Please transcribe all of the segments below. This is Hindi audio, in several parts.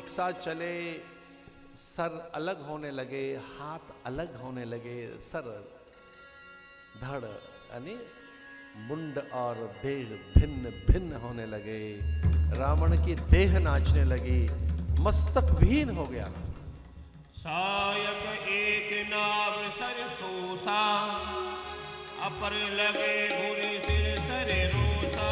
एक साथ चले, सर अलग होने लगे, हाथ अलग होने लगे, सर धड़ यानी मुंड और देह भिन्न भिन्न होने लगे। रावण की देह नाचने लगी, मस्तक विहीन हो गया। सायक एक नाव सरसोसा, अपर लगे भूरि सिर सरे रोसा।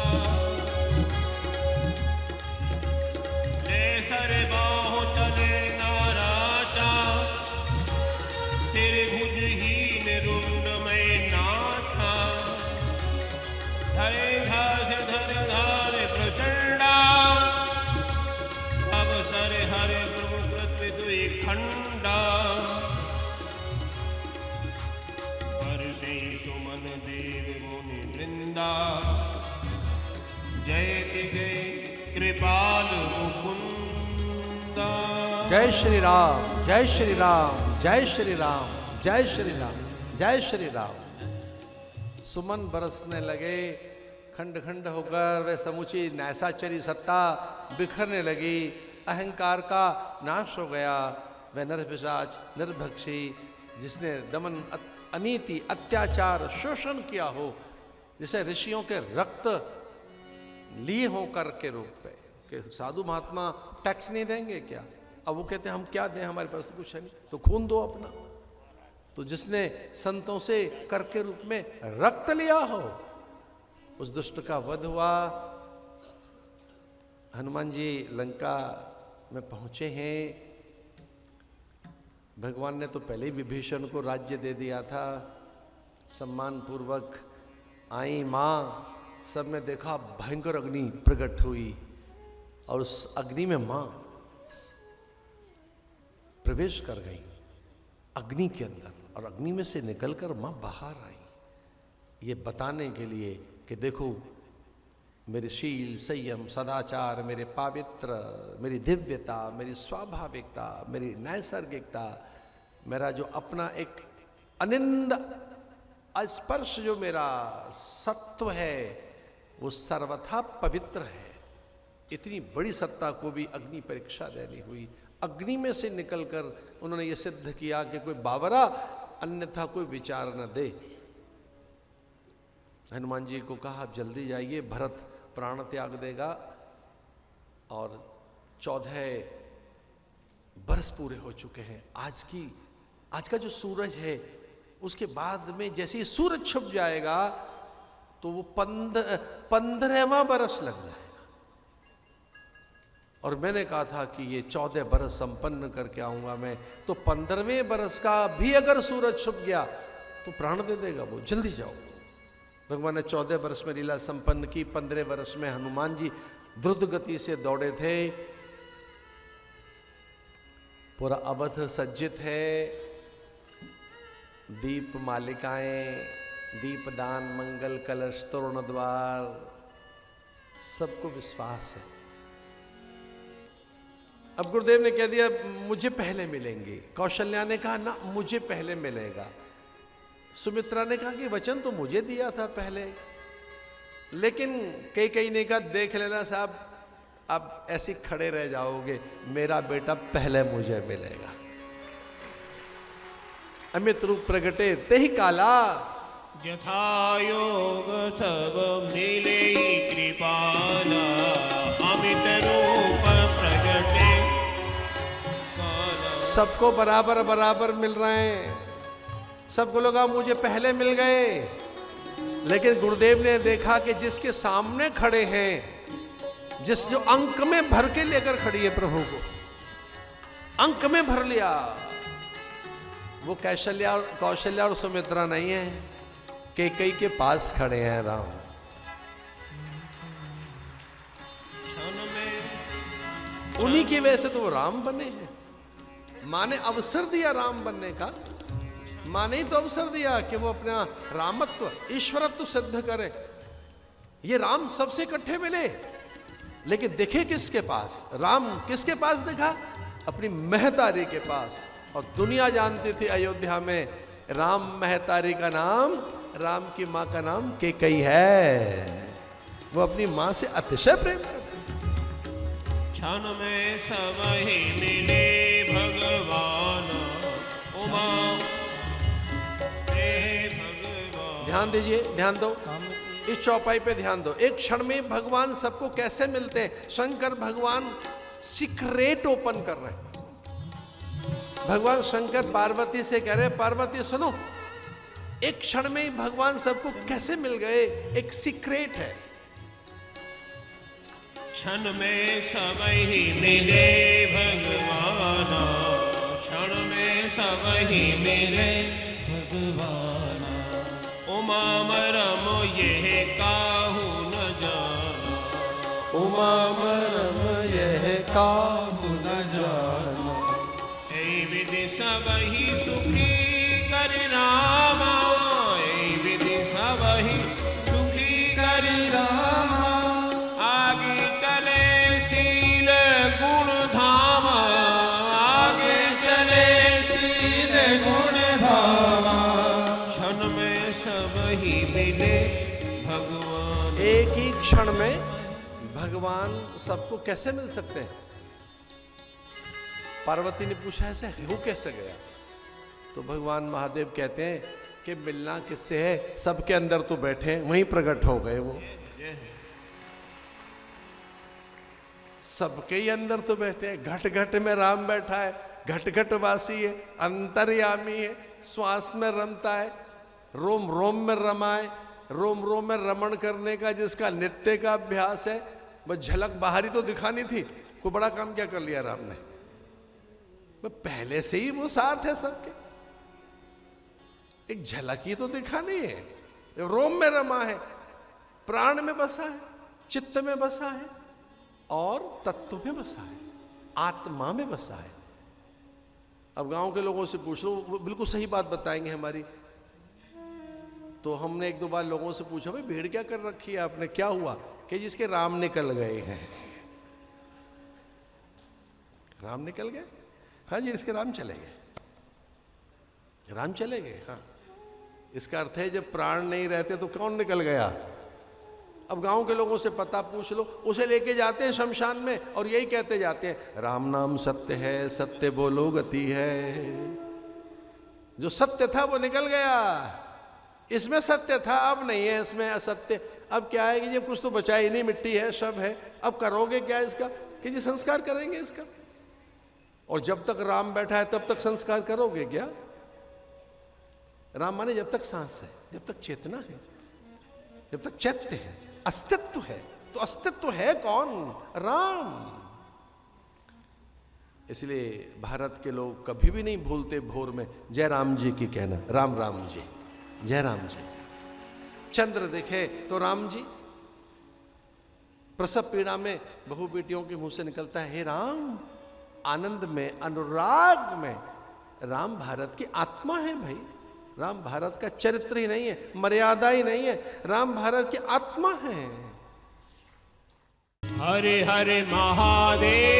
ले सर बाहु चले नाराचा, सिर भुजहीन रुंडमय नाथा। धरे घास धर धार प्रचंडा, अब सर हर प्रभु पृथ्वी दुई खंडा। सुमन देव मुनि वृंदा, जयति जय कृपाल मुकुंदा। जय श्री राम, जय श्री राम, जय श्री राम, जय श्री राम, जय श्री राम। सुमन बरसने लगे, खंड खंड होकर वे समूची नैसाचरी सत्ता बिखरने लगी। अहंकार का नाश हो गया। वह नरपिशाच निर्भक्षी, जिसने दमन अनीति अत्याचार शोषण किया हो, जैसे ऋषियों के रक्त लिए हो कर के रूप पे, कि साधु महात्मा टैक्स नहीं देंगे क्या? अब वो कहते हैं हम क्या दें, हमारे पास कुछ है नहीं, तो खून दो अपना। तो जिसने संतों से कर के रूप में रक्त लिया हो, उस दुष्ट का वध हुआ। हनुमान जी लंका में पहुंचे हैं। भगवान ने तो पहले ही विभीषण को राज्य दे दिया था। सम्मान पूर्वक आई माँ, सबने देखा भयंकर अग्नि प्रकट हुई, और उस अग्नि में माँ प्रवेश कर गई अग्नि के अंदर, और अग्नि में से निकलकर माँ बाहर आई, ये बताने के लिए कि देखो मेरे शील संयम सदाचार, मेरे पावित्र, मेरी दिव्यता, मेरी स्वाभाविकता, मेरी नैसर्गिकता, मेरा जो अपना एक अनिंद स्पर्श जो मेरा सत्व है, वो सर्वथा पवित्र है। इतनी बड़ी सत्ता को भी अग्नि परीक्षा देनी हुई। अग्नि में से निकलकर उन्होंने ये सिद्ध किया कि कोई बावरा अन्यथा कोई विचार न दे। हनुमान जी को कहा आप जल्दी जाइए, भरत प्राण त्याग देगा, और 14 बरस पूरे हो चुके हैं। आज का जो सूरज है, उसके बाद में जैसे ही सूरज छुप जाएगा तो वो 15वां बरस लग जाएगा। और मैंने कहा था कि ये 14 बरस संपन्न करके आऊंगा मैं, तो 15वें बरस का भी अगर सूरज छुप गया तो प्राण दे देगा वो, जल्दी जाओ। भगवान ने 14 वर्ष में लीला संपन्न की। 15 वर्ष में हनुमान जी द्रुत गति से दौड़े थे। पूरा अवध सज्जित है, दीप मालिकाएं, दीपदान, मंगल कलश, तोरण द्वार, सबको विश्वास है। अब गुरुदेव ने कह दिया मुझे पहले मिलेंगे। कौशल्या ने कहा ना, मुझे पहले मिलेगा। सुमित्रा ने कहा कि वचन तो मुझे दिया था पहले, लेकिन कई ने कहा देख लेना साहब, अब ऐसे खड़े रह जाओगे, मेरा बेटा पहले मुझे मिलेगा। अमित रूप प्रगटे ते ही काला, यथा योग सब मिले कृपाला। अमित रूप प्रगटे काला। सबको बराबर बराबर मिल रहे हैं। सबको लोग मुझे पहले मिल गए, लेकिन गुरुदेव ने देखा कि जिसके सामने खड़े हैं, जो अंक में भर के लेकर खड़ी है प्रभु को, अंक में भर लिया, वो कौशल्या और सुमित्रा नहीं है, कैकेयी के पास खड़े हैं राम। उन्हीं की वजह से तो वो राम बने हैं। माँ ने अवसर दिया राम बनने का। माँ ने तो अवसर दिया कि वो अपना रामत्व, ईश्वरत्व सिद्ध करे। ये राम सबसे इकट्ठे मिले, लेकिन दिखे किसके पास? राम किसके पास दिखा? अपनी महतारी के पास। और दुनिया जानती थी अयोध्या में राम महतारी का नाम, राम की माँ का नाम कैकेयी है। वो अपनी माँ से अतिशय प्रेम करते। क्षण में सब ही मिले भगवान उमा भगवान। ध्यान दीजिए, ध्यान दो, इस चौपाई पे ध्यान दो। एक क्षण में भगवान सबको कैसे मिलते हैं? शंकर भगवान सीक्रेट ओपन कर रहे हैं। भगवान शंकर पार्वती से कह रहे हैं, पार्वती सुनो, एक क्षण में ही भगवान सबको कैसे मिल गए, एक सीक्रेट है। क्षण में सब ही मिले भगवान, क्षण में सब ही मिले भगवान। उमा मरम ये काहू न जाना, उमा मरम यह काहू न जाना। ऐ विधि सब ही सुखी कर रामा, ऐ विधि सब ही सुखी कर रामा। आगे चले शील गुण धाम, आगे चले शील गुण धाम। क्षण में सब ही मिले भगवान। एक ही क्षण में भगवान सबको कैसे मिल सकते हैं? पार्वती ने पूछा, ऐसे हो कैसे गया? तो भगवान महादेव कहते हैं कि मिलना किससे है, सबके अंदर तो बैठे हैं, वहीं प्रकट हो गए वो। सबके ही अंदर तो बैठे हैं। घट घट में राम बैठा है, घट घट वासी है, अंतर्यामी है, श्वास में रमता है, रोम रोम में रमाए, रोम रोम में रमण करने का जिसका नृत्य का अभ्यास है। बस झलक बाहरी तो दिखानी थी, कोई बड़ा काम क्या कर लिया राम ने? पहले से ही वो साथ है सबके, एक झलक ही तो दिखानी है। रोम में रमा है, प्राण में बसा है, चित्त में बसा है और तत्व में बसा है, आत्मा में बसा है। अब गांव के लोगों से पूछ लो, वो बिल्कुल सही बात बताएंगे हमारी। तो हमने एक दो बार लोगों से पूछा, भाई भीड़ क्या कर रखी है आपने, क्या हुआ? कि जिसके राम निकल गए हैं। राम निकल गए? हाँ जी, इसके राम चले गए, राम चले गए। हाँ, इसका अर्थ है जब प्राण नहीं रहते तो कौन निकल गया? अब गांव के लोगों से पता पूछ लो, उसे लेके जाते हैं शमशान में और यही कहते जाते हैं, राम नाम सत्य है, सत्य बोलो गति है। जो सत्य था वो निकल गया, इसमें सत्य था, अब नहीं है इसमें असत्य। अब क्या है कि जब कुछ तो बचा ही नहीं, मिट्टी है, सब है, अब करोगे क्या इसका? कि जी संस्कार करेंगे इसका। और जब तक राम बैठा है तब तक संस्कार करोगे क्या? राम माने जब तक सांस है, जब तक चेतना है, जब तक चैत्य है, अस्तित्व है। तो अस्तित्व है कौन? राम। इसलिए भारत के लोग कभी भी नहीं भूलते भोर में जय राम जी की कहना, राम राम जी, जय राम जी। चंद्र दिखे तो राम जी। प्रसव पीड़ा में बहु बेटियों के मुंह से निकलता है, हे राम। आनंद में, अनुराग में, राम भारत की आत्मा है भाई। राम भारत का चरित्र ही नहीं है, मर्यादा ही नहीं है, राम भारत की आत्मा है। हरे हरे महादेव,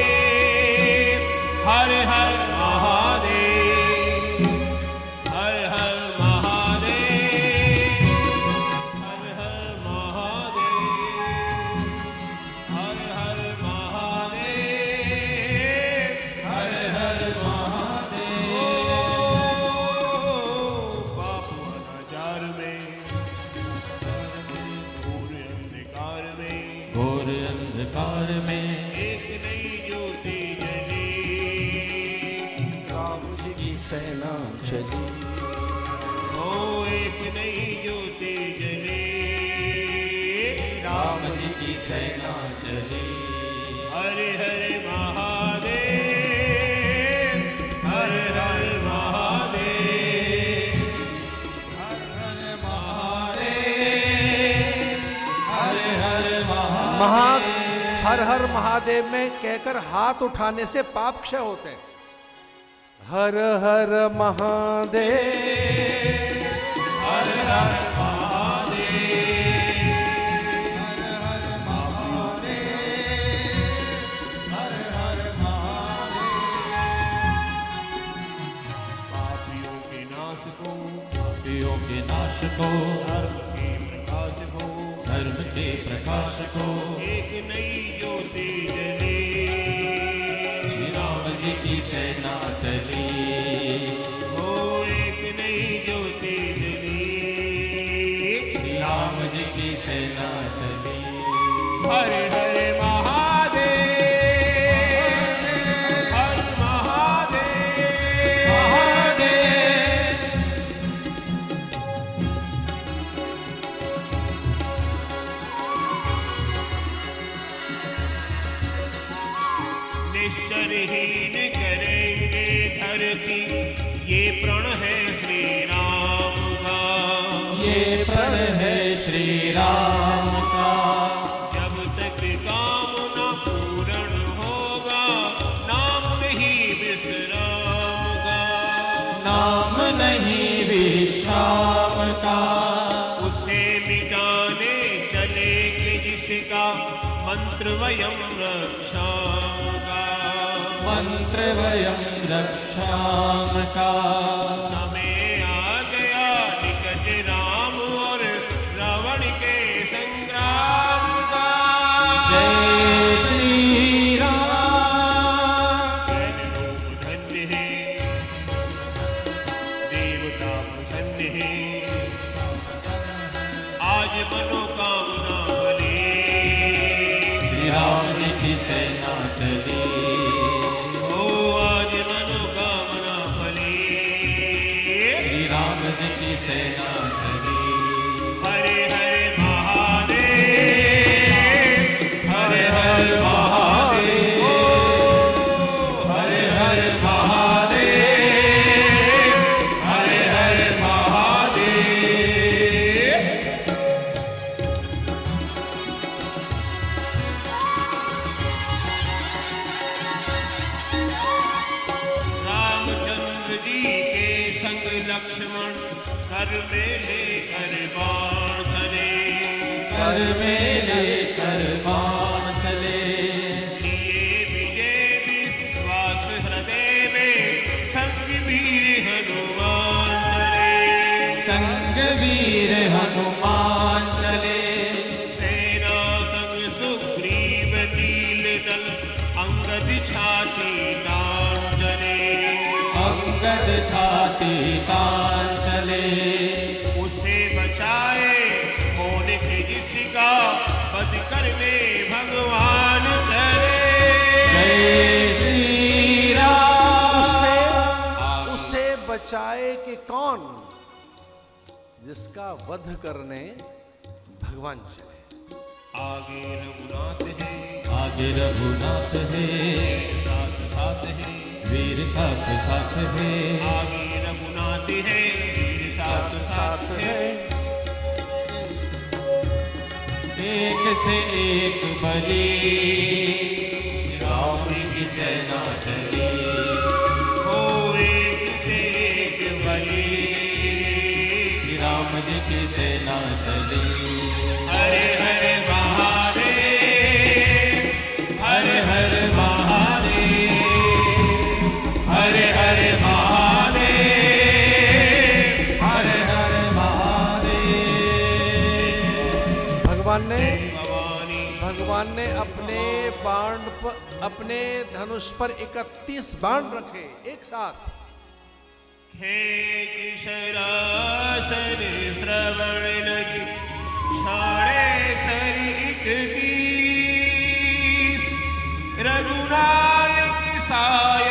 हरे हरे महादेव, हरे हरे महादेव, हरे हरे महादेव, हरे हरे महादेव, हरे हरे महादेव। बापू अनाचार में, घोर अंधकार में, घोर अंधकार में एक नई ज्योति जली, राम जी की सेना चली। ओ एक नई ज्योति जली, राम जी की सेना चली। हरे हरे महादेव, हरे हरे महादेव, हरे हरे महादेव, हरे हरे महादेव। हर हर महादेव में कहकर हाथ उठाने से पाप क्षय होते हैं। हर हर महादेव, हर हर महादेव, हर हर महादेव, हर हर महादेव। पापियों के नाश को, पापियों के नाश को, धर्म के प्रकाश को, धर्म के प्रकाश को, एक नई ज्योति जली, सेना चली, हो एक नई ज्योति जली, श्री राम जी की सेना चली। हर हर महादेव, हर महादेव, महादेव। निश्चरहीन करेंगे धरती, ये प्रण है श्री राम का, ये प्रण है श्री राम का। जब तक काम न पूर्ण होगा, नाम नहीं विश्राम का, नाम नहीं विश्राम का, उसे मिटाने चले कि जिसका मंत्र वयम रक्षाम का, मंत्र वयम रक्षाम का। समय आ गया निकट राम और रावण के संग्राम का। जय श्री राम। लोग धन्य है, देवता प्रसन्न है, आज मनोकामना भली, श्री राम जी की सेना चली, ओ आज मनोकामना भली, श्री राम जी की सेना चली। हरे हरे महादेव, हरे हरे महादेव, हरे हरे महादेव, हरे हरे महादेव। रामचंद्र जी के संग लक्ष्मण कर में लेकर बाण चले, कर में लेकर बाण चले, लिए विजय विश्वास हृदय में, संग वीर हनुमान चले, संग वीर हनुमान चले, सेना संग सुग्रीव नील नल, अंगद छाती तान चले, अंगद छाती तान चले, उसे बचाए मौलिक जिसका वध करने भगवान चले। जय श्री राम। उसे बचाए कि कौन, जिसका वध करने भगवान चले। आगे रघुनाथ है, आगे रघुनाथ है, साथ साथ है, वीर साथ साथ है, आगे रघुनाथ है, वीर साथ साथ है, एक से एक बली, श्री राम जी की सेना चली, ओ एक से एक बली, श्री राम जी की सेना चली। हरे हरे महादेव, हरे हरे महादेव, हरे हरे महादेव, हरे हरे महादेव। भगवान ने अपने धनुष पर 31 बाण रखे एक साथ। खेच शरासन श्रवण लगी, छाड़े सरिक दीस, रघुनायक साय